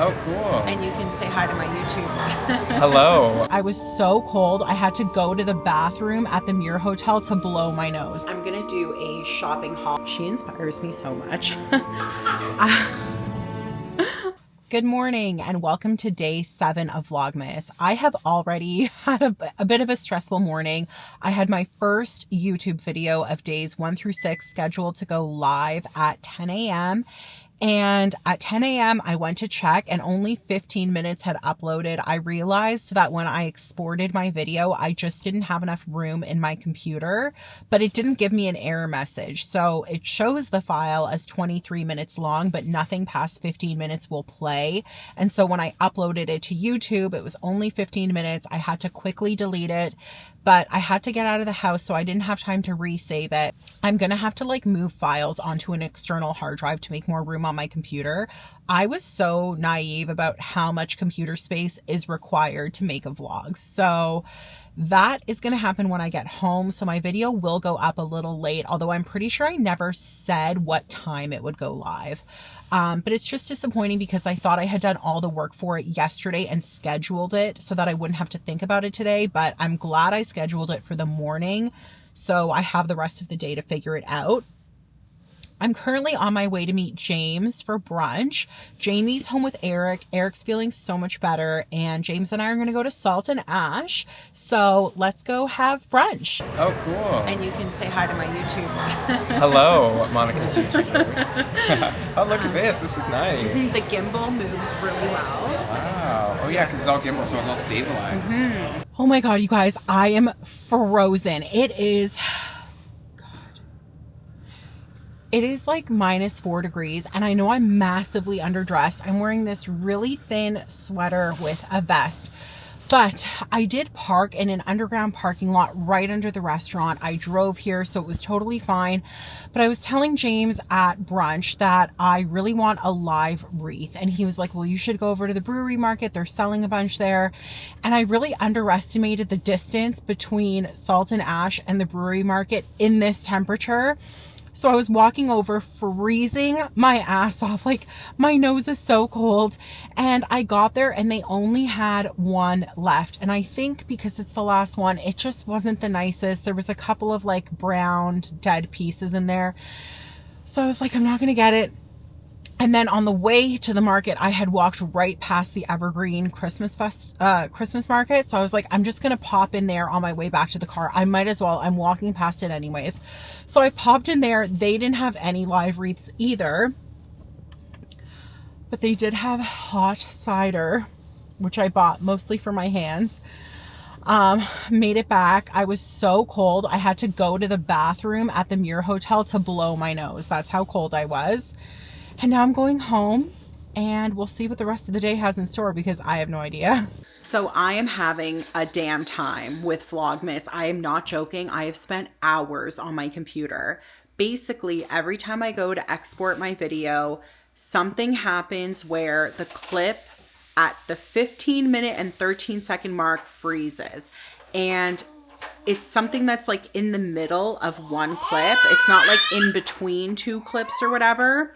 Oh, cool. And you can say hi to my YouTube. Hello. I was so cold, I had to go to the bathroom at the Muir Hotel to blow my nose. I'm gonna do a shopping haul. She inspires me so much. Good morning and welcome to day 7 of Vlogmas. I have already had a bit of a stressful morning. I had my first YouTube video of days 1 through 6 scheduled to go live at 10 a.m. And at 10 a.m. I went to check and only 15 minutes had uploaded. I realized that when I exported my video, I just didn't have enough room in my computer, but it didn't give me an error message. So it shows the file as 23 minutes long, but nothing past 15 minutes will play. And so when I uploaded it to YouTube, it was only 15 minutes. I had to quickly delete it, but I had to get out of the house, so I didn't have time to resave it. I'm gonna have to move files onto an external hard drive to make more room on my computer. I was so naive about how much computer space is required to make a vlog. So that is gonna happen when I get home. So my video will go up a little late, although I'm pretty sure I never said what time it would go live. But it's just disappointing because I thought I had done all the work for it yesterday and scheduled it so that I wouldn't have to think about it today. But I'm glad I scheduled it for the morning, so I have the rest of the day to figure it out. I'm currently on my way to meet James for brunch. Jamie's home with Eric. Eric's feeling so much better, and James and I are going to go to Salt and Ash. So let's go have brunch. Oh, cool. And you can say hi to my YouTube. Hello, Monica's YouTubers. Oh, look at this. This is nice. The gimbal moves really well. Wow. Oh, yeah, because it's all gimbal, so it's all stabilized. Mm-hmm. Oh my God, you guys, I am frozen. It is like -4 degrees, and I know I'm massively underdressed. I'm wearing this really thin sweater with a vest, but I did park in an underground parking lot right under the restaurant. I drove here, so it was totally fine. But I was telling James at brunch that I really want a live wreath, and he was like, well, you should go over to the brewery market. They're selling a bunch there. And I really underestimated the distance between Salt and Ash and the brewery market in this temperature. So I was walking over, freezing my ass off. My nose is so cold. And I got there and they only had one left. And I think because it's the last one, it just wasn't the nicest. There was a couple of browned dead pieces in there. So I was like, I'm not going to get it. And then on the way to the market, I had walked right past the Evergreen Christmas market. So I was like, I'm just going to pop in there on my way back to the car. I might as well. I'm walking past it anyways. So I popped in there. They didn't have any live wreaths either, but they did have hot cider, which I bought mostly for my hands. Made it back. I was so cold. I had to go to the bathroom at the Muir Hotel to blow my nose. That's how cold I was. And now I'm going home, and we'll see what the rest of the day has in store because I have no idea. So I am having a damn time with Vlogmas. I am not joking. I have spent hours on my computer. Basically, every time I go to export my video, something happens where the clip at the 15-minute and 13-second mark freezes. And it's something that's in the middle of one clip. It's not in between two clips or whatever.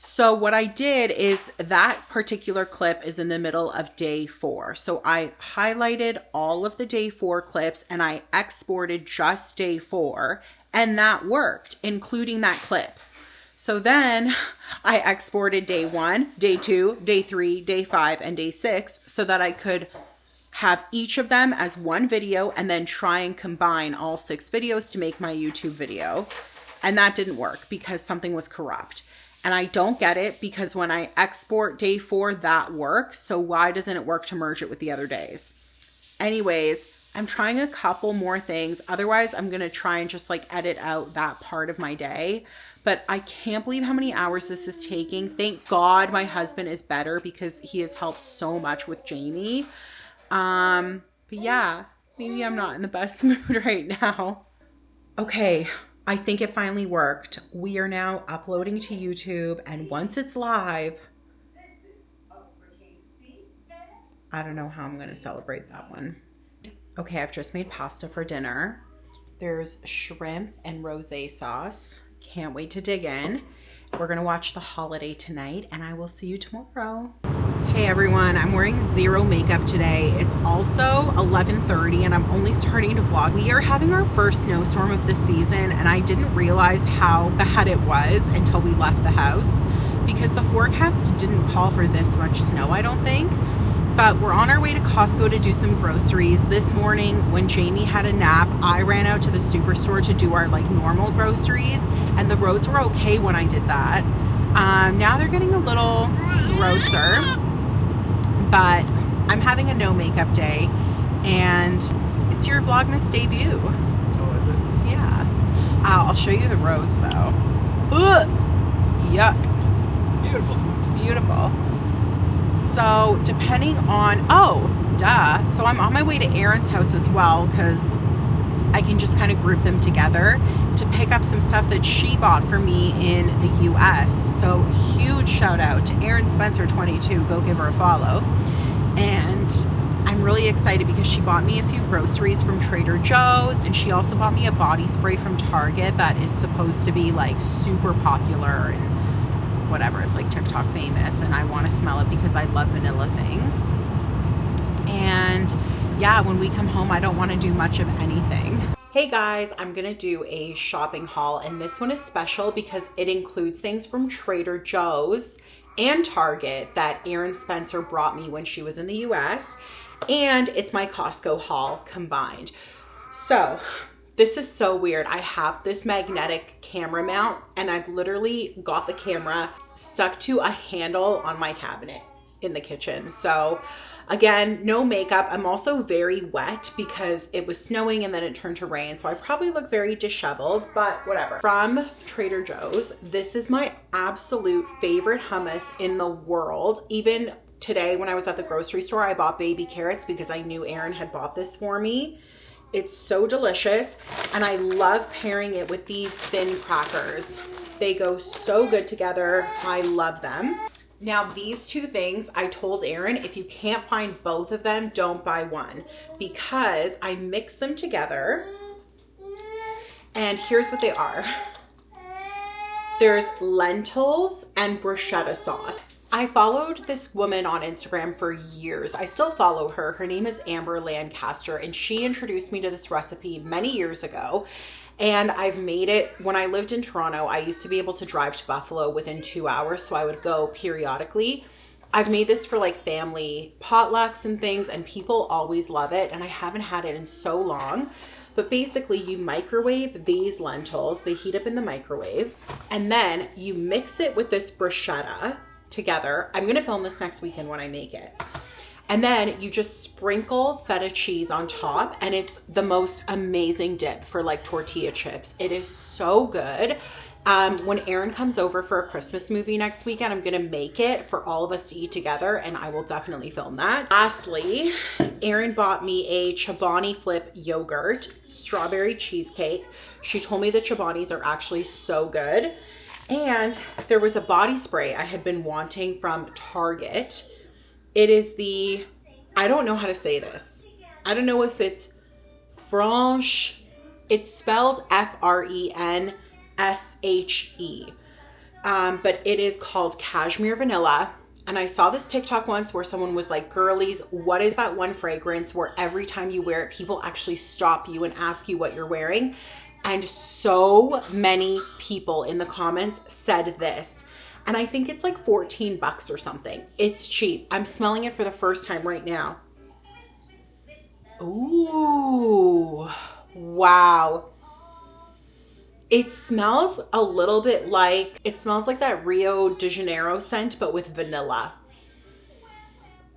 So what I did is that particular clip is in the middle of day 4. So I highlighted all of the day 4 clips and I exported just day 4, and that worked, including that clip. So then I exported day 1, day 2, day 3, day 5, and day 6 so that I could have each of them as one video and then try and combine all 6 videos to make my YouTube video. And that didn't work because something was corrupt. And I don't get it because when I export day 4, that works. So why doesn't it work to merge it with the other days? Anyways, I'm trying a couple more things. Otherwise, I'm going to try and just edit out that part of my day. But I can't believe how many hours this is taking. Thank God my husband is better because he has helped so much with Jamie. But yeah, maybe I'm not in the best mood right now. Okay. I think it finally worked. We are now uploading to YouTube, and once it's live, I don't know how I'm going to celebrate that one. Okay, I've just made pasta for dinner. There's shrimp and rosé sauce. Can't wait to dig in. We're going to watch The Holiday tonight, and I will see you tomorrow. Hey everyone, I'm wearing zero makeup today. It's also 11:30 and I'm only starting to vlog. We are having our first snowstorm of the season and I didn't realize how bad it was until we left the house because the forecast didn't call for this much snow, I don't think. But we're on our way to Costco to do some groceries. This morning when Jamie had a nap, I ran out to the superstore to do our like normal groceries and the roads were okay when I did that. Now they're getting a little grosser, but I'm having a no makeup day and it's your Vlogmas debut. Oh, is it? Yeah. I'll show you the roads though. Ugh! Yuck. Beautiful. Beautiful. So depending on, so I'm on my way to Erin's house as well because I can just kind of group them together to pick up some stuff that she bought for me in the US. So huge shout out to Erin Spencer 22. Go give her a follow. And I'm really excited because she bought me a few groceries from Trader Joe's and she also bought me a body spray from Target that is supposed to be like super popular and whatever. It's like TikTok famous and I want to smell it because I love vanilla things. And yeah, when we come home, I don't want to do much of anything. Hey guys, I'm gonna do a shopping haul and this one is special because it includes things from Trader Joe's and Target that Erin Spencer brought me when she was in the US, and it's my Costco haul combined. So this is so weird. I have this magnetic camera mount and I've literally got the camera stuck to a handle on my cabinet in the kitchen. So again, no makeup. I'm also very wet because it was snowing and then it turned to rain. So I probably look very disheveled, but whatever. From Trader Joe's, this is my absolute favorite hummus in the world. Even today when I was at the grocery store, I bought baby carrots because I knew Erin had bought this for me. It's so delicious. And I love pairing it with these thin crackers. They go so good together. I love them. Now these two things, I told Erin, if you can't find both of them, don't buy one because I mix them together and here's what they are. There's lentils and bruschetta sauce. I followed this woman on Instagram for years. I still follow her. Her name is Amber Lancaster and she introduced me to this recipe many years ago. And I've made it. When I lived in Toronto, I used to be able to drive to Buffalo within 2 hours, so I would go periodically. I've made this for like family potlucks and things, and people always love it, and I haven't had it in so long. But basically, you microwave these lentils. They heat up in the microwave, and then you mix it with this bruschetta together. I'm gonna film this next weekend when I make it. And then you just sprinkle feta cheese on top and it's the most amazing dip for like tortilla chips. It is so good. When Erin comes over for a Christmas movie next weekend, I'm gonna make it for all of us to eat together and I will definitely film that. Lastly, Erin bought me a Chobani Flip yogurt, strawberry cheesecake. She told me the Chobanis are actually so good. And there was a body spray I had been wanting from Target. It is the, I don't know how to say this. I don't know if it's Franche. It's spelled F-R-E-N-S-H-E. But it is called Cashmere Vanilla. And I saw this TikTok once where someone was like, girlies, what is that one fragrance where every time you wear it, people actually stop you and ask you what you're wearing? And so many people in the comments said this. And I think it's like 14 bucks or something. It's cheap. I'm smelling it for the first time right now. Ooh, wow. It smells a little bit like, it smells like that Rio de Janeiro scent, but with vanilla.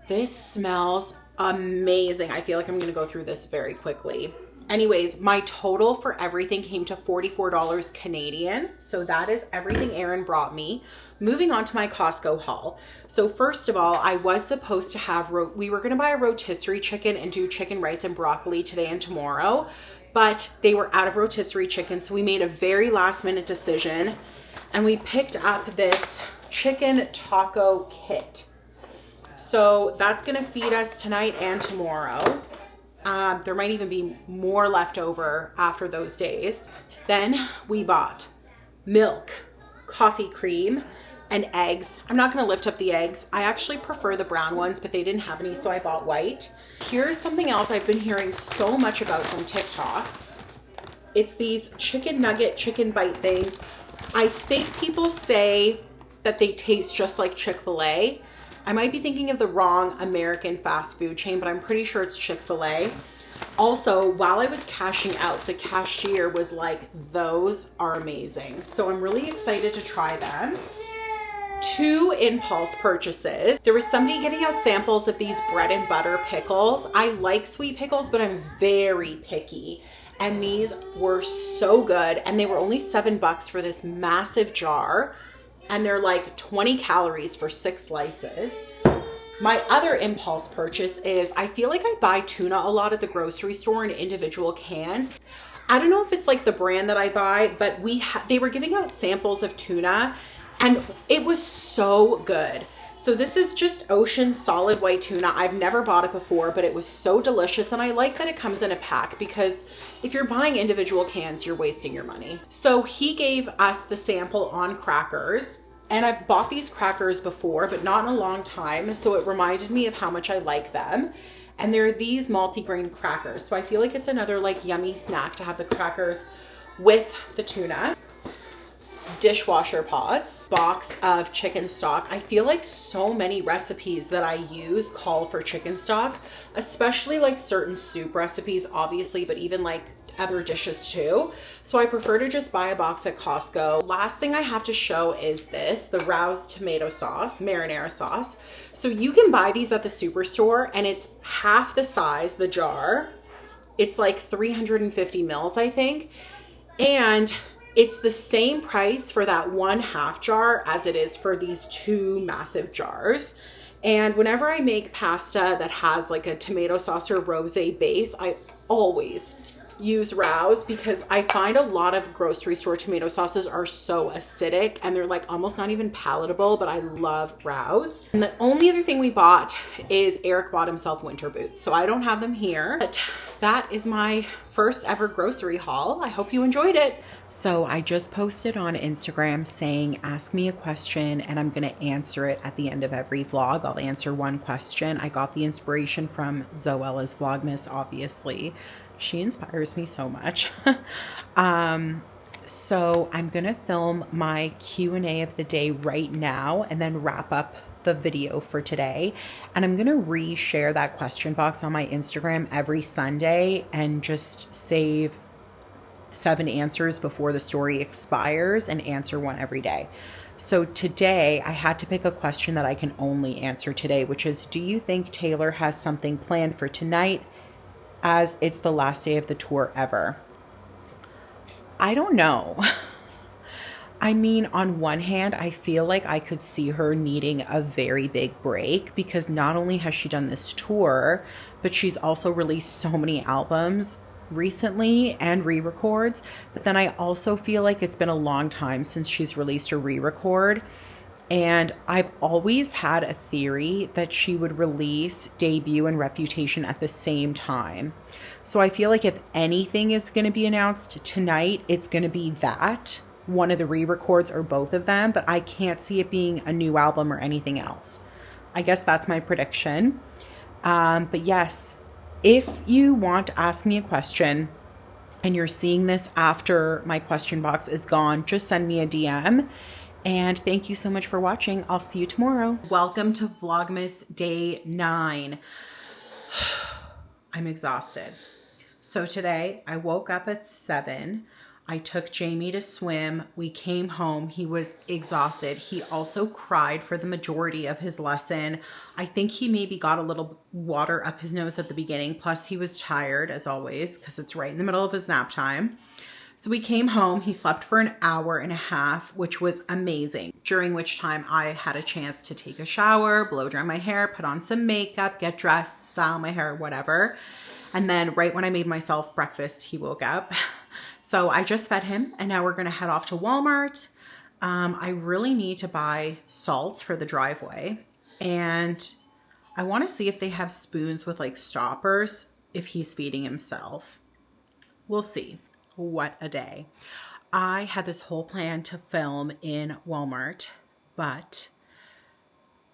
This smells amazing. I feel like I'm gonna go through this very quickly. Anyways, my total for everything came to $44 Canadian. So that is everything Erin brought me. Moving on to my Costco haul. So first of all, I was supposed to have, we were gonna buy a rotisserie chicken and do chicken, rice, and broccoli today and tomorrow, but they were out of rotisserie chicken. So we made a very last minute decision and we picked up this chicken taco kit. So that's gonna feed us tonight and tomorrow. There might even be more left over after those days. Then we bought milk, coffee cream, and eggs. I'm not gonna lift up the eggs. I actually prefer the brown ones, but they didn't have any, so I bought white. Here's something else I've been hearing so much about from TikTok. It's these chicken nugget, chicken bite things. I think people say that they taste just like Chick-fil-A. I might be thinking of the wrong American fast food chain, but I'm pretty sure it's Chick-fil-A. Also, while I was cashing out, the cashier was like, those are amazing. So I'm really excited to try them. 2 impulse purchases. There was somebody giving out samples of these bread and butter pickles. I like sweet pickles, but I'm very picky. And these were so good. And they were only $7 for this massive jar. And they're like 20 calories for 6 slices. My other impulse purchase is I feel like I buy tuna a lot at the grocery store in individual cans. I don't know if it's like the brand that I buy, but they were giving out samples of tuna and it was so good. So this is just ocean solid white tuna. I've never bought it before, but it was so delicious. And I like that it comes in a pack because if you're buying individual cans, you're wasting your money. So he gave us the sample on crackers. And I've bought these crackers before, but not in a long time. So it reminded me of how much I like them. And they're these multi-grain crackers. So I feel like it's another like yummy snack to have the crackers with the tuna. Dishwasher pods, box of chicken stock. I feel like so many recipes that I use call for chicken stock, especially like certain soup recipes, obviously, but even like other dishes too. So I prefer to just buy a box at Costco. Last thing I have to show is this, the Rouse tomato sauce, marinara sauce. So you can buy these at the superstore and it's half the size, the jar. It's like 350 mils, I think. And it's the same price for that 1/2 jar as it is for these 2 massive jars. And whenever I make pasta that has like a tomato sauce or rosé base, I always use Rouse because I find a lot of grocery store tomato sauces are so acidic and they're like almost not even palatable, but I love Rouse. And the only other thing we bought is Eric bought himself winter boots. So I don't have them here, but that is my first ever grocery haul. I hope you enjoyed it. So I just posted on Instagram saying, ask me a question and I'm going to answer it at the end of every vlog. I'll answer one question. I got the inspiration from Zoella's Vlogmas, obviously. She inspires me so much. So I'm going to film my Q&A of the day right now and then wrap up the video for today. And I'm going to re-share that question box on my Instagram every Sunday and just save 7 answers before the story expires and answer one every day. So today I had to pick a question that I can only answer today, which is, do you think Taylor has something planned for tonight as it's the last day of the tour ever? I don't know. I mean, on one hand, I feel like I could see her needing a very big break because not only has she done this tour, but she's also released so many albums recently and re-records. But then I also feel like it's been a long time since she's released a re-record. And I've always had a theory that she would release Debut and Reputation at the same time. So I feel like if anything is going to be announced tonight, it's going to be that, one of the re-records or both of them, but I can't see it being a new album or anything else. I guess that's my prediction. But yes, if you want to ask me a question and you're seeing this after my question box is gone, just send me a DM. And thank you so much for watching. I'll see you tomorrow. Welcome to Vlogmas Day 9. I'm exhausted. So today I woke up at 7. I took Jamie to swim. We came home. He was exhausted. He also cried for the majority of his lesson. I think he maybe got a little water up his nose at the beginning. Plus he was tired as always because it's right in the middle of his nap time. So we came home. He slept for an hour and a half, which was amazing. During which time I had a chance to take a shower, blow dry my hair, put on some makeup, get dressed, style my hair, whatever. And then right when I made myself breakfast, he woke up. So I just fed him and now we're going to head off to Walmart. I really need to buy salt for the driveway. And I want to see if they have spoons with like stoppers if he's feeding himself. We'll see. What a day. I had this whole plan to film in Walmart but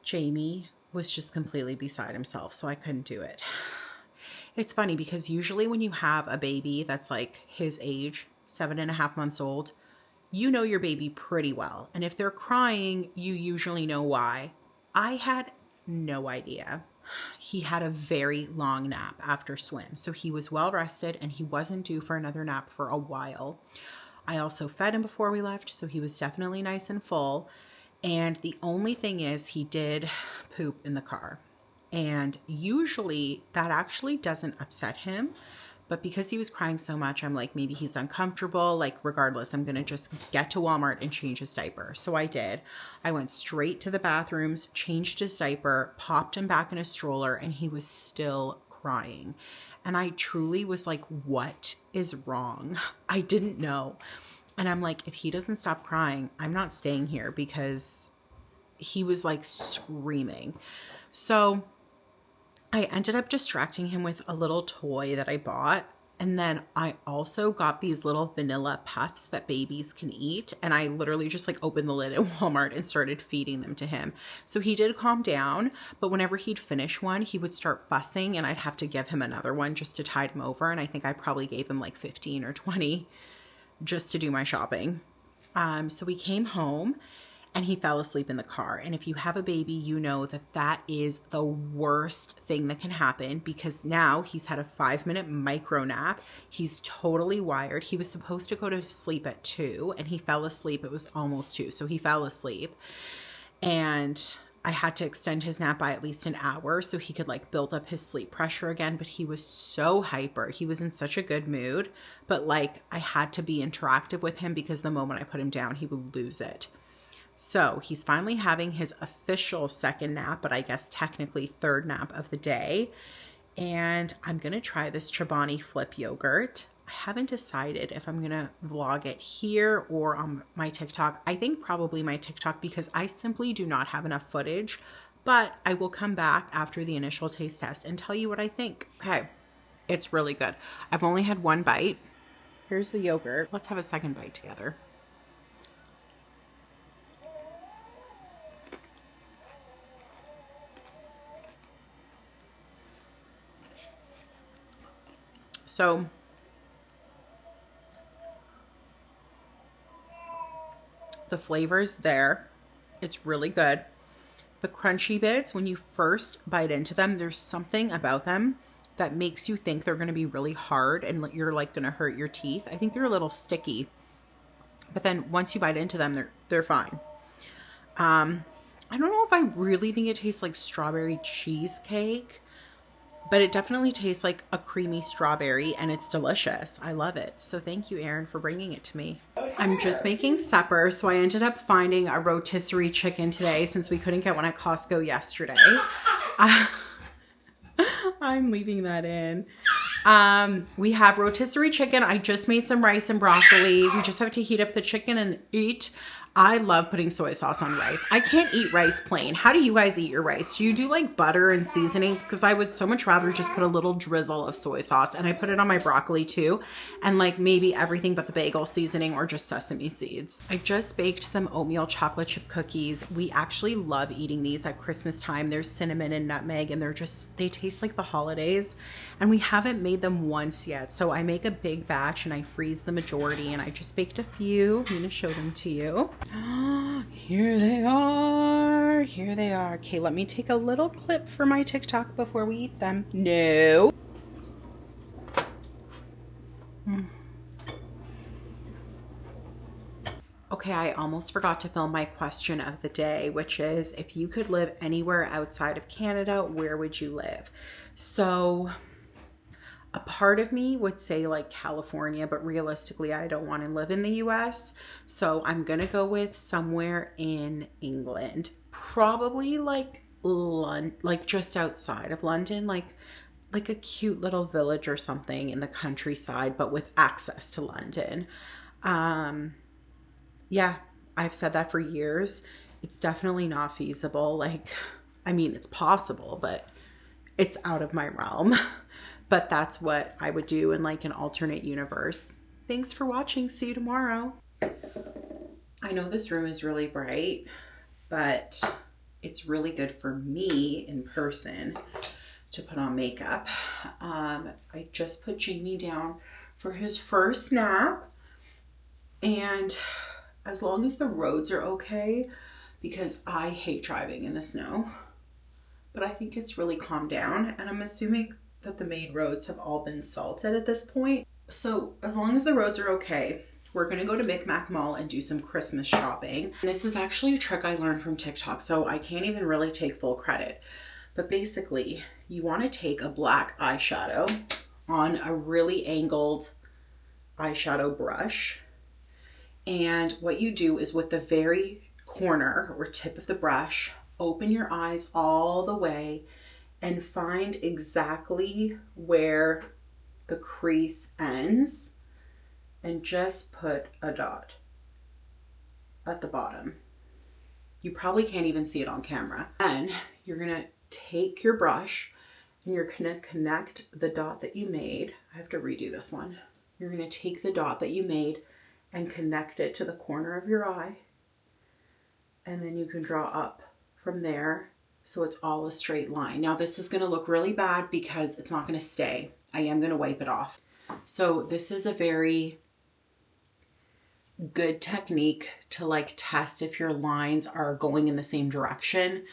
Jamie was just completely beside himself, so I couldn't do it. It's funny because usually when you have a baby that's like his age, 7.5 months old, you know your baby pretty well. And if they're crying, you usually know why. I had no idea. He had a very long nap after swim, so he was well rested and he wasn't due for another nap for a while. I also fed him before we left, so he was definitely nice and full. And the only thing is he did poop in the car. And usually that actually doesn't upset him. But because he was crying so much, I'm like, maybe he's uncomfortable. Like, regardless, I'm going to just get to Walmart and change his diaper. So I did. I went straight to the bathrooms, changed his diaper, popped him back in a stroller, and he was still crying. And I truly was like, what is wrong? I didn't know. And I'm like, if he doesn't stop crying, I'm not staying here, because he was like screaming. So I ended up distracting him with a little toy that I bought. And then I also got these little vanilla puffs that babies can eat. And I literally just like opened the lid at Walmart and started feeding them to him. So he did calm down, but whenever he'd finish one, he would start fussing and I'd have to give him another one just to tide him over. And I think I probably gave him like 15 or 20 just to do my shopping. So we came home and he fell asleep in the car. And if you have a baby, you know that that is the worst thing that can happen, because now he's had a 5-minute micro nap. He's totally wired. He was supposed to go to sleep at 2 and he fell asleep. It was almost 2. So he fell asleep and I had to extend his nap by at least an hour so he could like build up his sleep pressure again. But he was so hyper. He was in such a good mood, but like I had to be interactive with him because the moment I put him down, he would lose it. So he's finally having his official second nap, but I guess technically third nap of the day. And I'm going to try this Chobani Flip yogurt. I haven't decided if I'm going to vlog it here or on my TikTok. I think probably my TikTok, because I simply do not have enough footage, but I will come back after the initial taste test and tell you what I think. Okay, it's really good. I've only had one bite. Here's the yogurt. Let's have a second bite together. So the flavor's there. It's really good. The crunchy bits, when you first bite into them, there's something about them that makes you think they're going to be really hard and you're like going to hurt your teeth. I think they're a little sticky, but then once you bite into them, they're fine. I don't know if I really think it tastes like strawberry cheesecake, but it definitely tastes like a creamy strawberry and it's delicious. I love it. So thank you, Erin, for bringing it to me. I'm just making supper. So I ended up finding a rotisserie chicken today since we couldn't get one at Costco yesterday. I'm leaving that in. We have rotisserie chicken. I just made some rice and broccoli. We just have to heat up the chicken and eat. I love putting soy sauce on rice. I can't eat rice plain. How do you guys eat your rice? Do you do like butter and seasonings? Because I would so much rather just put a little drizzle of soy sauce, and I put it on my broccoli too, and like maybe everything but the bagel seasoning or just sesame seeds. I just baked some oatmeal chocolate chip cookies. We actually love eating these at Christmas time. There's cinnamon and nutmeg and they taste like the holidays, and we haven't made them once yet. So I make a big batch and I freeze the majority, and I just baked a few. I'm gonna show them to you. Here they are. Here they are. Okay, let me take a little clip for my TikTok before we eat them. No. Okay, I almost forgot to film my question of the day, which is, if you could live anywhere outside of Canada, where would you live? So a part of me would say like California, but realistically, I don't want to live in the US. So I'm going to go with somewhere in England, probably like like just outside of London, like a cute little village or something in the countryside, but with access to London. Yeah, I've said that for years. It's definitely not feasible. Like, I mean, it's possible, but it's out of my realm. But that's what I would do in like an alternate universe. Thanks for watching. See you tomorrow. I know this room is really bright, but it's really good for me in person to put on makeup. I just put Jamie down for his first nap, and as long as the roads are okay, because I hate driving in the snow, but I think it's really calmed down, and I'm assuming that the main roads have all been salted at this point. So as long as the roads are okay, we're gonna go to Micmac Mall and do some Christmas shopping. And this is actually a trick I learned from TikTok, so I can't even really take full credit. But basically, you wanna take a black eyeshadow on a really angled eyeshadow brush. And what you do is with the very corner or tip of the brush, open your eyes all the way and find exactly where the crease ends and just put a dot at the bottom. You probably can't even see it on camera. Then you're gonna take your brush and you're gonna connect the dot that you made. I have to redo this one. You're gonna take the dot that you made and connect it to the corner of your eye. And then you can draw up from there so it's all a straight line. Now this is gonna look really bad because it's not gonna stay. I am gonna wipe it off. So this is a very good technique to like test if your lines are going in the same direction,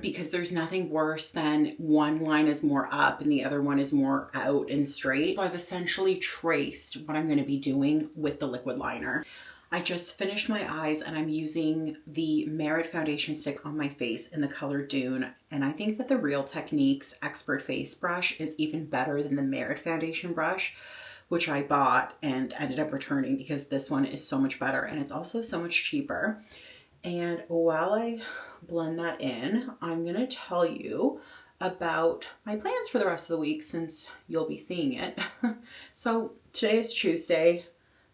because there's nothing worse than one line is more up and the other one is more out and straight. So I've essentially traced what I'm gonna be doing with the liquid liner. I just finished my eyes and I'm using the Merit foundation stick on my face in the color Dune. And I think that the Real Techniques Expert Face Brush is even better than the Merit foundation brush, which I bought and ended up returning because this one is so much better and it's also so much cheaper. And while I blend that in, I'm gonna tell you about my plans for the rest of the week since you'll be seeing it. So today is Tuesday.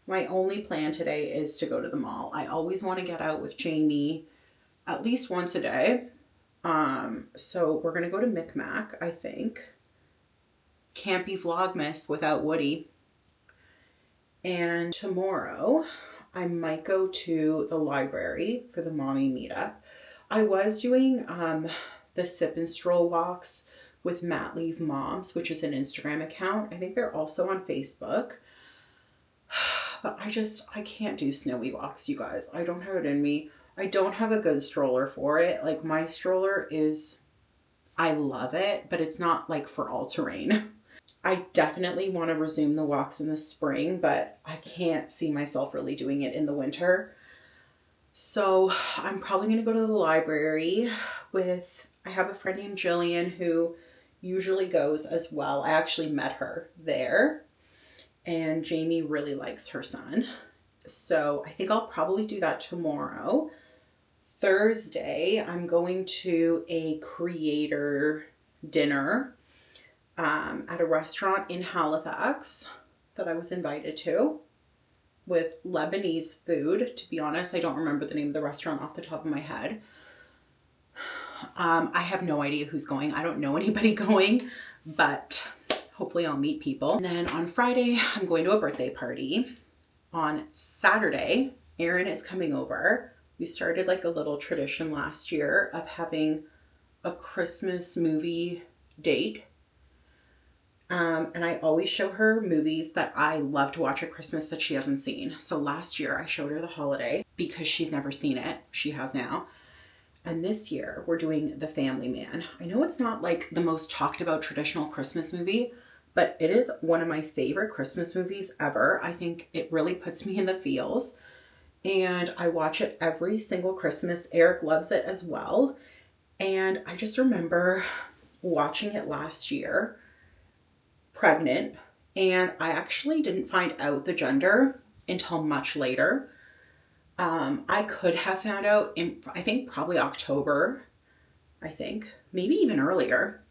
My only plan today is to go to the mall. I always want to get out with Jamie at least once a day. So we're gonna go to Micmac, I think. Can't be Vlogmas without Woody. And tomorrow I might go to the library for the mommy meetup. I was doing the sip and stroll walks with Mat Leave Moms, which is an Instagram account. I think they're also on Facebook. But I can't do snowy walks, you guys. I don't have it in me. I don't have a good stroller for it. Like my stroller is, I love it, but it's not like for all terrain. I definitely want to resume the walks in the spring, but I can't see myself really doing it in the winter. So I'm probably going to go to the library with, I have a friend named Jillian who usually goes as well. I actually met her there. And Jamie really likes her son. So I think I'll probably do that tomorrow. Thursday, I'm going to a creator dinner at a restaurant in Halifax that I was invited to with Lebanese food. To be honest, I don't remember the name of the restaurant off the top of my head. I have no idea who's going. I don't know anybody going, but hopefully I'll meet people. And then on Friday, I'm going to a birthday party. On Saturday, Aaron is coming over. We started like a little tradition last year of having a Christmas movie date. And I always show her movies that I love to watch at Christmas that she hasn't seen. So last year I showed her The Holiday because she's never seen it. She has now. And this year we're doing The Family Man. I know it's not like the most talked about traditional Christmas movie, but it is one of my favorite Christmas movies ever. I think it really puts me in the feels. And I watch it every single Christmas. Eric loves it as well. And I just remember watching it last year, pregnant, and I actually didn't find out the gender until much later. I could have found out in, I think, probably October, maybe even earlier.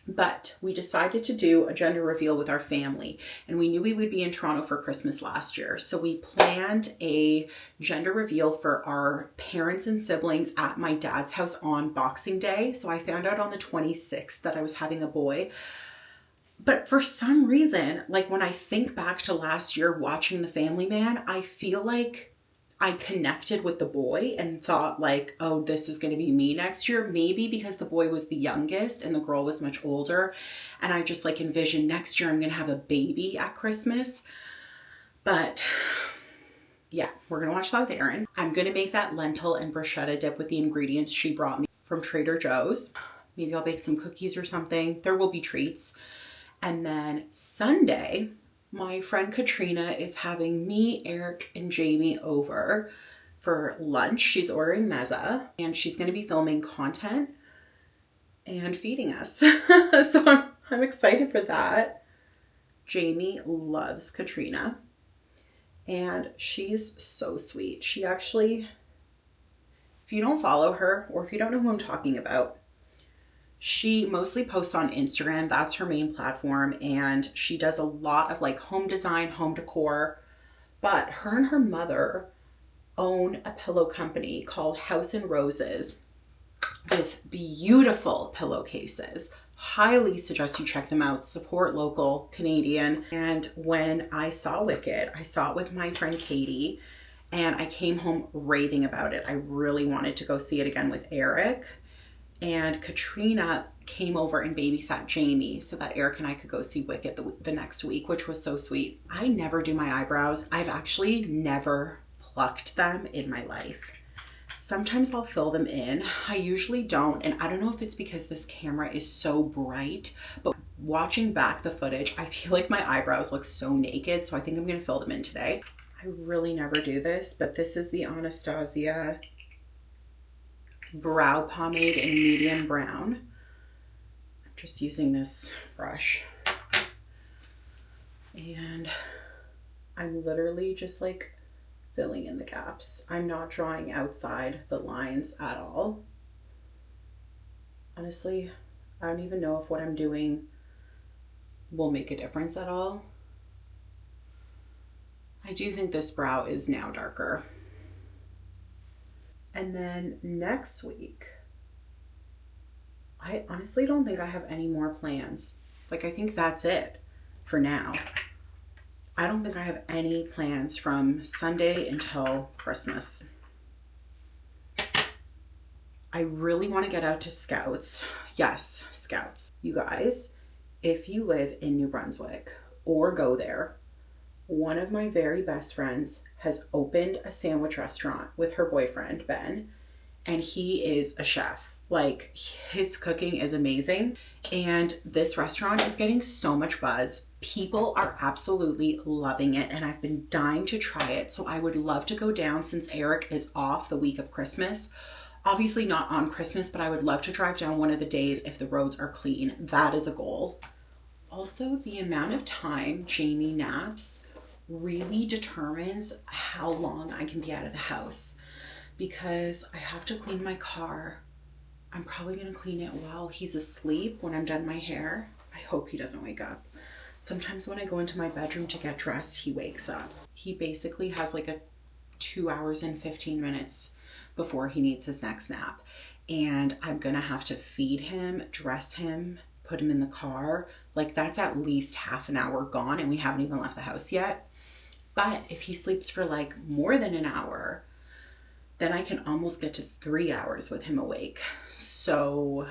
But we decided to do a gender reveal with our family, and we knew we would be in Toronto for Christmas last year. So we planned a gender reveal for our parents and siblings at my dad's house on Boxing Day. So I found out on the 26th that I was having a boy. But for some reason, like when I think back to last year watching The Family Man, I feel like I connected with the boy and thought like, oh, this is going to be me next year. Maybe because the boy was the youngest and the girl was much older. And I just like envisioned next year I'm going to have a baby at Christmas. But yeah, we're going to watch that with Erin. I'm going to make that lentil and bruschetta dip with the ingredients she brought me from Trader Joe's. Maybe I'll bake some cookies or something. There will be treats. And then Sunday, my friend Katrina is having me, Eric, and Jamie over for lunch. She's ordering mezza and she's going to be filming content and feeding us. So I'm excited for that. Jamie loves Katrina and she's so sweet. She actually, if you don't follow her or if you don't know who I'm talking about, she mostly posts on Instagram. That's her main platform. And she does a lot of like home design, home decor. But her and her mother own a pillow company called House and Roses with beautiful pillowcases. Highly suggest you check them out. Support local, Canadian. And when I saw Wicked, I saw it with my friend Katie and I came home raving about it. I really wanted to go see it again with Eric. And Katrina came over and babysat Jamie so that Eric and I could go see Wicked the next week, which was so sweet. I never do my eyebrows. I've actually never plucked them in my life. Sometimes I'll fill them in. I usually don't. And I don't know if it's because this camera is so bright, but watching back the footage, I feel like my eyebrows look so naked. So I think I'm going to fill them in today. I really never do this, but this is the Anastasia brow pomade in medium brown. I'm just using this brush and I'm literally just like filling in the gaps. I'm not drawing outside the lines at all. Honestly, I don't even know if what I'm doing will make a difference at all. I do think this brow is now darker. And then next week, I honestly don't think I have any more plans. Like, I think that's it for now. I don't think I have any plans from Sunday until Christmas. I really want to get out to Scouts. Yes, Scouts. You guys, if you live in New Brunswick or go there, one of my very best friends has opened a sandwich restaurant with her boyfriend, Ben, and he is a chef. Like, his cooking is amazing. And this restaurant is getting so much buzz. People are absolutely loving it, and I've been dying to try it. So I would love to go down since Eric is off the week of Christmas. Obviously not on Christmas, but I would love to drive down one of the days if the roads are clean. That is a goal. Also, the amount of time Jamie naps really determines how long I can be out of the house, because I have to clean my car. I'm probably going to clean it while he's asleep when I'm done my hair. I hope he doesn't wake up. Sometimes when I go into my bedroom to get dressed, he wakes up. He basically has like a 2 hours and 15 minutes before he needs his next nap. And I'm going to have to feed him, dress him, put him in the car. Like, that's at least half an hour gone and we haven't even left the house yet. But if he sleeps for like more than an hour, then I can almost get to 3 hours with him awake. So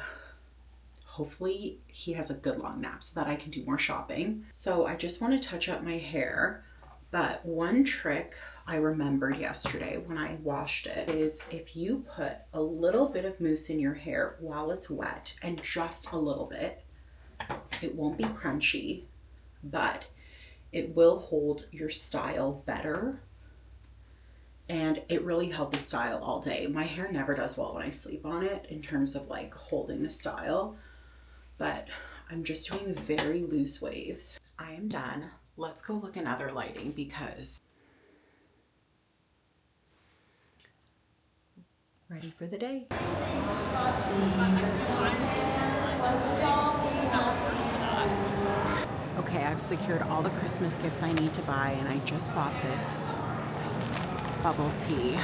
hopefully he has a good long nap so that I can do more shopping. So I just want to touch up my hair. But one trick I remembered yesterday when I washed it is if you put a little bit of mousse in your hair while it's wet, and just a little bit, it won't be crunchy, but it will hold your style better. And it really held the style all day. My hair never does well when I sleep on it in terms of like holding the style, but I'm just doing very loose waves. I am done. Let's go look in other lighting because ready for the day. Okay, I've secured all the Christmas gifts I need to buy, and I just bought this bubble tea.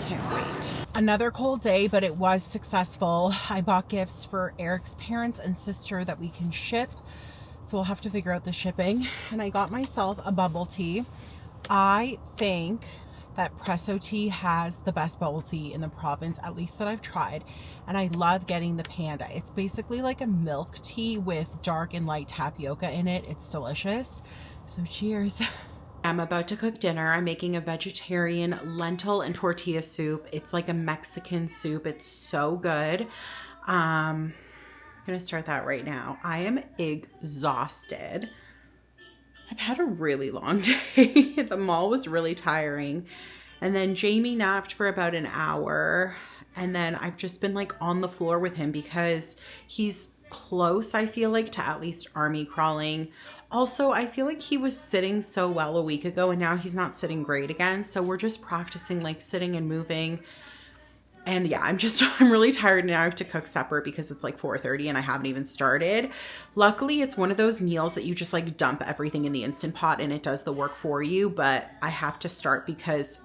Can't wait. Another cold day, but it was successful. I bought gifts for Eric's parents and sister that we can ship, so we'll have to figure out the shipping. And I got myself a bubble tea. I think that Presso Tea has the best bubble tea in the province, at least that I've tried. And I love getting the Panda. It's basically like a milk tea with dark and light tapioca in it. It's delicious. So cheers. I'm about to cook dinner. I'm making a vegetarian lentil and tortilla soup. It's like a Mexican soup. It's so good. I'm gonna start that right now. I am exhausted. I've had a really long day. The mall was really tiring. And then Jamie napped for about an hour. And then I've just been like on the floor with him because he's close, I feel like, to at least army crawling. Also, I feel like he was sitting so well a week ago and now he's not sitting great again. So we're just practicing like sitting and moving. And yeah, I'm really tired now. I have to cook supper because it's like 4:30 and I haven't even started. Luckily, it's one of those meals that you just like dump everything in the Instant Pot and it does the work for you. But I have to start because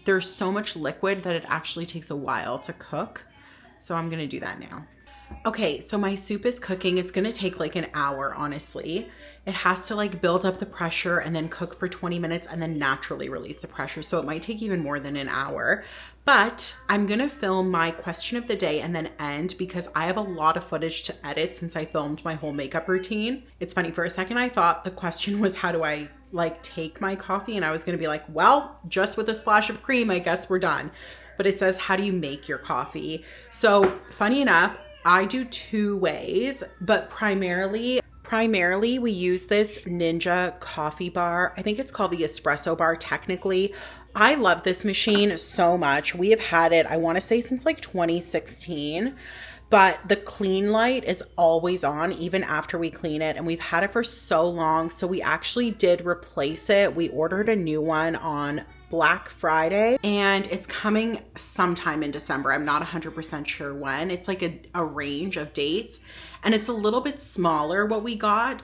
there's so much liquid that it actually takes a while to cook. So I'm gonna do that now. Okay, so my soup is cooking. It's gonna take like an hour, honestly. It has to like build up the pressure and then cook for 20 minutes and then naturally release the pressure. So it might take even more than an hour. But I'm gonna film my question of the day and then end because I have a lot of footage to edit since I filmed my whole makeup routine. It's funny, for a second I thought the question was how do I like take my coffee, and I was gonna be like, well, just with a splash of cream, I guess we're done. But it says, how do you make your coffee? So funny enough, I do two ways, but primarily we use this Ninja coffee bar. I think it's called the espresso bar technically. I love this machine so much. We have had it, I want to say, since like 2016. But the clean light is always on even after we clean it, and we've had it for so long. So we actually did replace it. We ordered a new one on Black Friday and it's coming sometime in December. I'm not 100% sure when. It's like a range of dates, and it's a little bit smaller what we got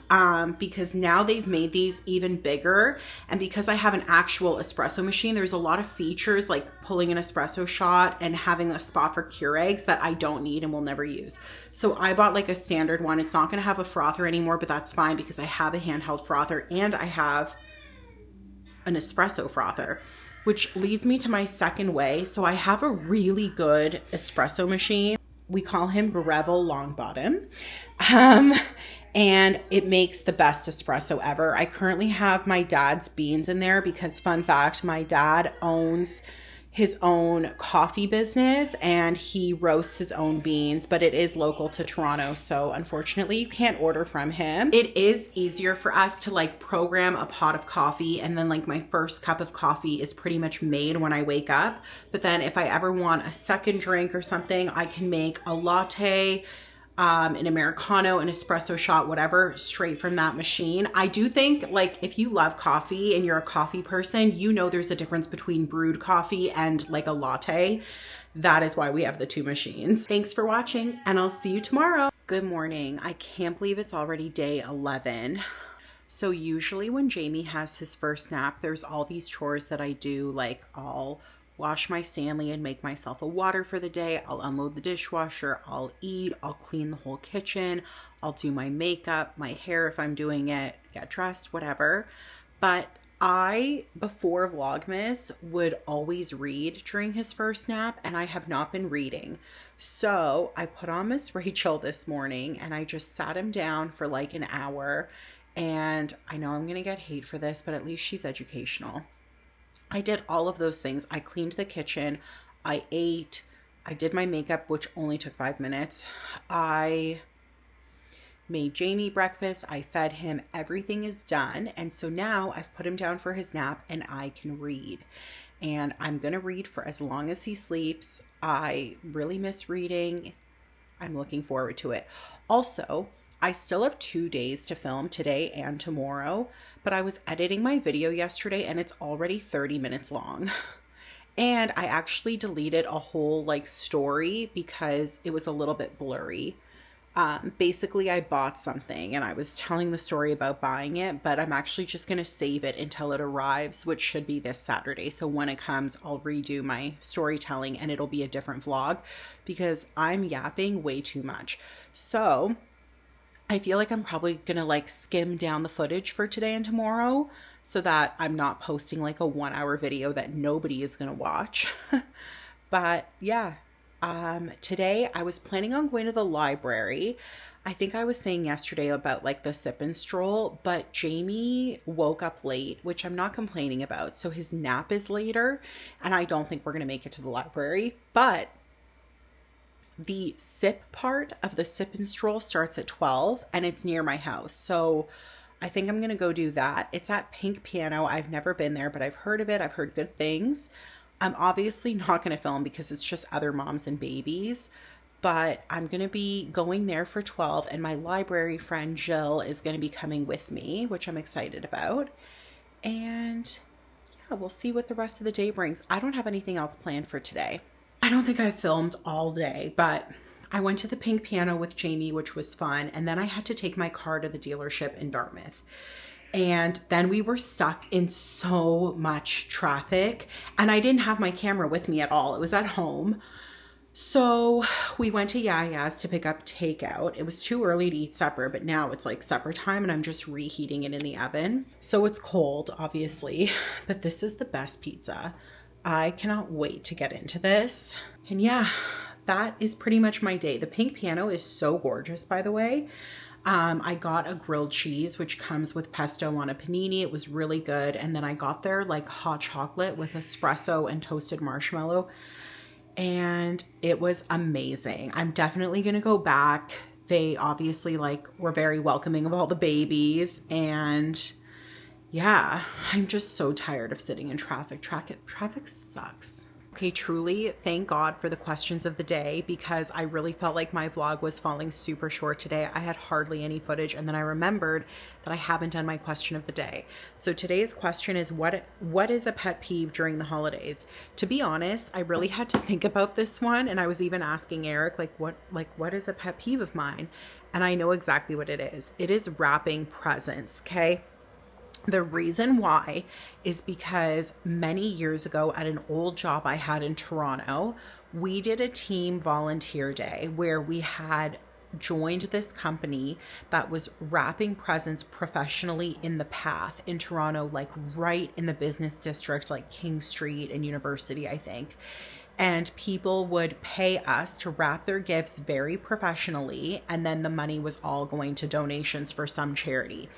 because now they've made these even bigger. And because I have an actual espresso machine, there's a lot of features like pulling an espresso shot and having a spot for Keurigs that I don't need and will never use. So I bought like a standard one. It's not going to have a frother anymore, but that's fine because I have a handheld frother and I have an espresso frother, which leads me to my second way. So I have a really good espresso machine. We call him Breville Longbottom. And it makes the best espresso ever. I currently have my dad's beans in there because, fun fact, my dad owns his own coffee business and he roasts his own beans, but it is local to Toronto. So unfortunately you can't order from him. It is easier for us to like program a pot of coffee, and then like my first cup of coffee is pretty much made when I wake up. But then if I ever want a second drink or something, I can make a latte, an Americano, an espresso shot, whatever, straight from that machine. I do think like if you love coffee and you're a coffee person, you know there's a difference between brewed coffee and like a latte. That is why we have the two machines. Thanks for watching and I'll see you tomorrow. Good morning. I can't believe it's already day 11. So usually when Jamie has his first nap, there's all these chores that I do, like I'll wash my Stanley and make myself a water for the day. I'll unload the dishwasher, I'll eat, I'll clean the whole kitchen, I'll do my makeup, my hair if I'm doing it, get dressed, whatever. But I, before Vlogmas, would always read during his first nap, and I have not been reading. So I put on Miss Rachel this morning and I just sat him down for like an hour, and I know I'm gonna get hate for this, but at least she's educational. I did all of those things. I cleaned the kitchen, I ate, I did my makeup, which only took 5 minutes. I made Jamie breakfast, I fed him, everything is done. And so now I've put him down for his nap and I can read. And I'm gonna read for as long as he sleeps. I really miss reading. I'm looking forward to it. Also, I still have 2 days to film, today and tomorrow, but I was editing my video yesterday and it's already 30 minutes long. And I actually deleted a whole like story because it was a little bit blurry. Basically I bought something and I was telling the story about buying it, but I'm actually just going to save it until it arrives, which should be this Saturday. So when it comes, I'll redo my storytelling and it'll be a different vlog because I'm yapping way too much. So I feel like I'm probably gonna like skim down the footage for today and tomorrow so that I'm not posting like a 1-hour video that nobody is going to watch. But yeah, today I was planning on going to the library. I think I was saying yesterday about like the sip and stroll, but Jamie woke up late, which I'm not complaining about. So his nap is later and I don't think we're going to make it to the library, but the sip part of the sip and stroll starts at 12 and it's near my house. So I think I'm going to go do that. It's at Pink Piano. I've never been there, but I've heard of it. I've heard good things. I'm obviously not going to film because it's just other moms and babies, but I'm going to be going there for 12 and my library friend Jill is going to be coming with me, which I'm excited about. And yeah, we'll see what the rest of the day brings. I don't have anything else planned for today. I don't think I filmed all day, but I went to the Pink Piano with Jamie, which was fun. And then I had to take my car to the dealership in Dartmouth. And then we were stuck in so much traffic and I didn't have my camera with me at all. It was at home. So we went to Yaya's to pick up takeout. It was too early to eat supper, but now it's like supper time and I'm just reheating it in the oven. So it's cold, obviously, but this is the best pizza. I cannot wait to get into this. And yeah, that is pretty much my day. The Pink Piano is so gorgeous, by the way. I got a grilled cheese, which comes with pesto on a panini. It was really good. And then I got their like hot chocolate with espresso and toasted marshmallow. And it was amazing. I'm definitely going to go back. They obviously like were very welcoming of all the babies. And yeah, I'm just so tired of sitting in traffic. Traffic sucks. Okay, truly, thank God for the questions of the day because I really felt like my vlog was falling super short today. I had hardly any footage and then I remembered that I haven't done my question of the day. So today's question is what is a pet peeve during the holidays? To be honest, I really had to think about this one and I was even asking Eric what is a pet peeve of mine? And I know exactly what it is. It is wrapping presents, okay? The reason why is because many years ago at an old job I had in Toronto, we did a team volunteer day where we had joined this company that was wrapping presents professionally in the Path in Toronto, like right in the business district, like King Street and University, I think. And people would pay us to wrap their gifts very professionally, and then the money was all going to donations for some charity.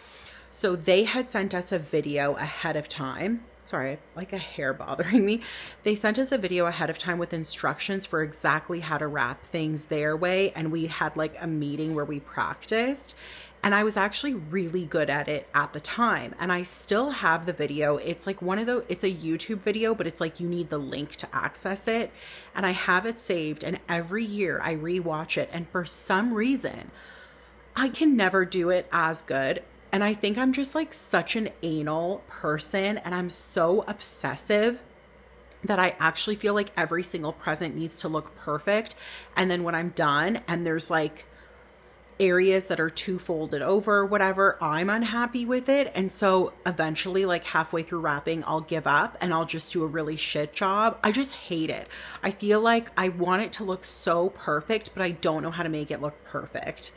So they had sent us a video ahead of time. Sorry, like a hair bothering me. They sent us a video ahead of time with instructions for exactly how to wrap things their way. And we had like a meeting where we practiced. And I was actually really good at it at the time. And I still have the video. It's like it's a YouTube video, but it's like you need the link to access it. And I have it saved. And every year I rewatch it. And for some reason, I can never do it as good. And I think I'm just like such an anal person and I'm so obsessive that I actually feel like every single present needs to look perfect. And then when I'm done and there's like areas that are too folded over, whatever, I'm unhappy with it. And so eventually like halfway through wrapping, I'll give up and I'll just do a really shit job. I just hate it. I feel like I want it to look so perfect, but I don't know how to make it look perfect.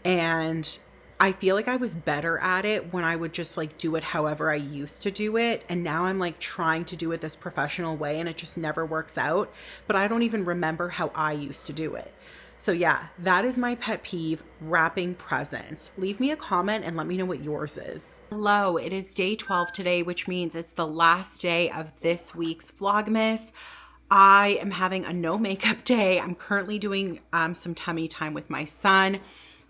And I feel like I was better at it when I would just like do it however I used to do it. And now I'm like trying to do it this professional way and it just never works out. But I don't even remember how I used to do it. So yeah, that is my pet peeve, wrapping presents. Leave me a comment and let me know what yours is. Hello, it is day 12 today, which means it's the last day of this week's Vlogmas. I am having a no makeup day. I'm currently doing some tummy time with my son.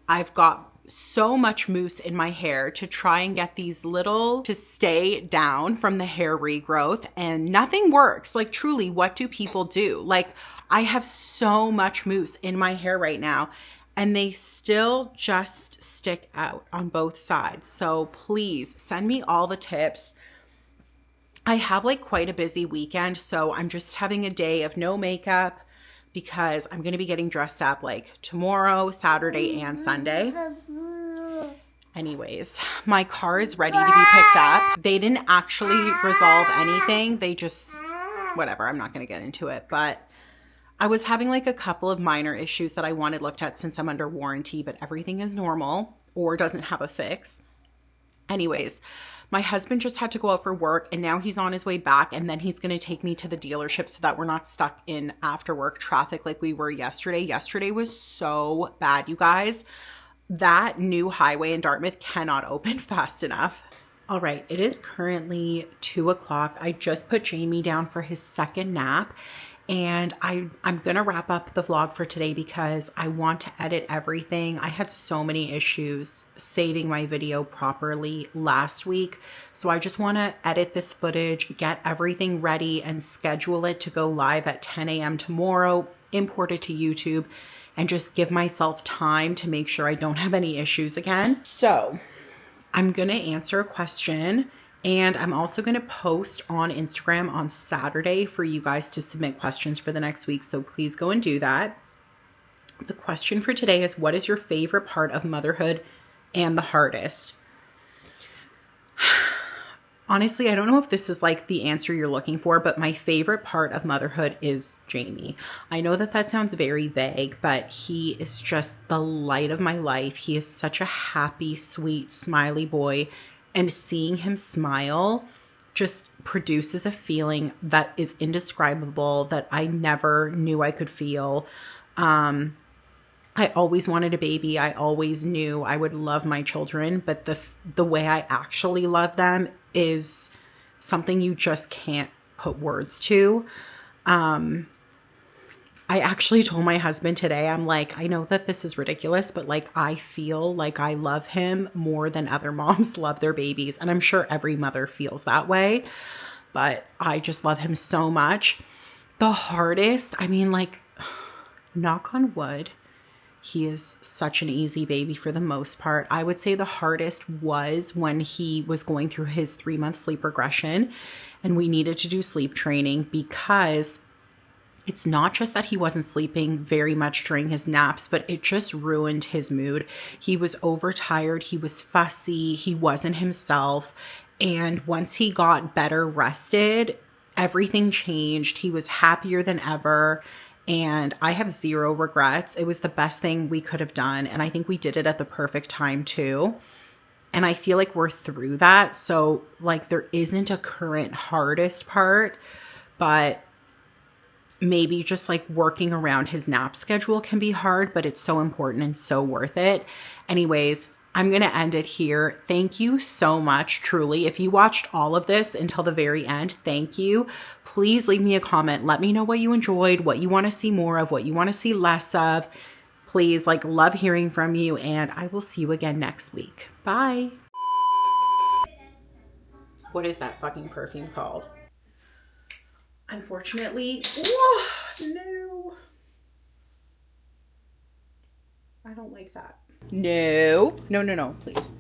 I've got so much mousse in my hair to try and get these to stay down from the hair regrowth, and nothing works. Like truly, what do people do? Like I have so much mousse in my hair right now and they still just stick out on both sides. So please send me all the tips. I have like quite a busy weekend, so I'm just having a day of no makeup because I'm going to be getting dressed up like tomorrow, Saturday, and Sunday. Anyways, my car is ready to be picked up. They didn't actually resolve anything. They just, whatever, I'm not going to get into it. But I was having like a couple of minor issues that I wanted looked at since I'm under warranty, but everything is normal or doesn't have a fix. Anyways, my husband just had to go out for work and now he's on his way back, and then he's going to take me to the dealership so that we're not stuck in after work traffic like we were yesterday. Yesterday was so bad, you guys. That new highway in Dartmouth cannot open fast enough. All right, it is currently 2 o'clock. I just put Jamie down for his second nap, and I'm gonna wrap up the vlog for today because I want to edit everything. I had so many issues saving my video properly last week, so I just want to edit this footage, get everything ready, and schedule it to go live at 10 a.m. tomorrow, import it to YouTube, and just give myself time to make sure I don't have any issues again. So I'm gonna answer a question, and I'm also going to post on Instagram on Saturday for you guys to submit questions for the next week. So please go and do that. The question for today is, what is your favorite part of motherhood and the hardest? Honestly, I don't know if this is like the answer you're looking for, but my favorite part of motherhood is Jamie. I know that that sounds very vague, but he is just the light of my life. He is such a happy, sweet, smiley boy. And seeing him smile just produces a feeling that is indescribable that I never knew I could feel. I always wanted a baby. I always knew I would love my children, but the way I actually love them is something you just can't put words to. I actually told my husband today, I'm like, I know that this is ridiculous, but like, I feel like I love him more than other moms love their babies. And I'm sure every mother feels that way, but I just love him so much. The hardest, I mean, like, knock on wood, he is such an easy baby for the most part. I would say the hardest was when he was going through his 3-month sleep regression and we needed to do sleep training, because it's not just that he wasn't sleeping very much during his naps, but it just ruined his mood. He was overtired. He was fussy. He wasn't himself. And once he got better rested, everything changed. He was happier than ever. And I have zero regrets. It was the best thing we could have done. And I think we did it at the perfect time too. And I feel like we're through that. So like, there isn't a current hardest part, but maybe just like working around his nap schedule can be hard, but it's so important and so worth it. Anyways, I'm going to end it here. Thank you so much, truly. If you watched all of this until the very end, thank you. Please leave me a comment. Let me know what you enjoyed, what you want to see more of, what you want to see less of. Please, like, love hearing from you, and I will see you again next week. Bye. What is that fucking perfume called? Unfortunately, oh, no. I don't like that. No, no, no, no, please.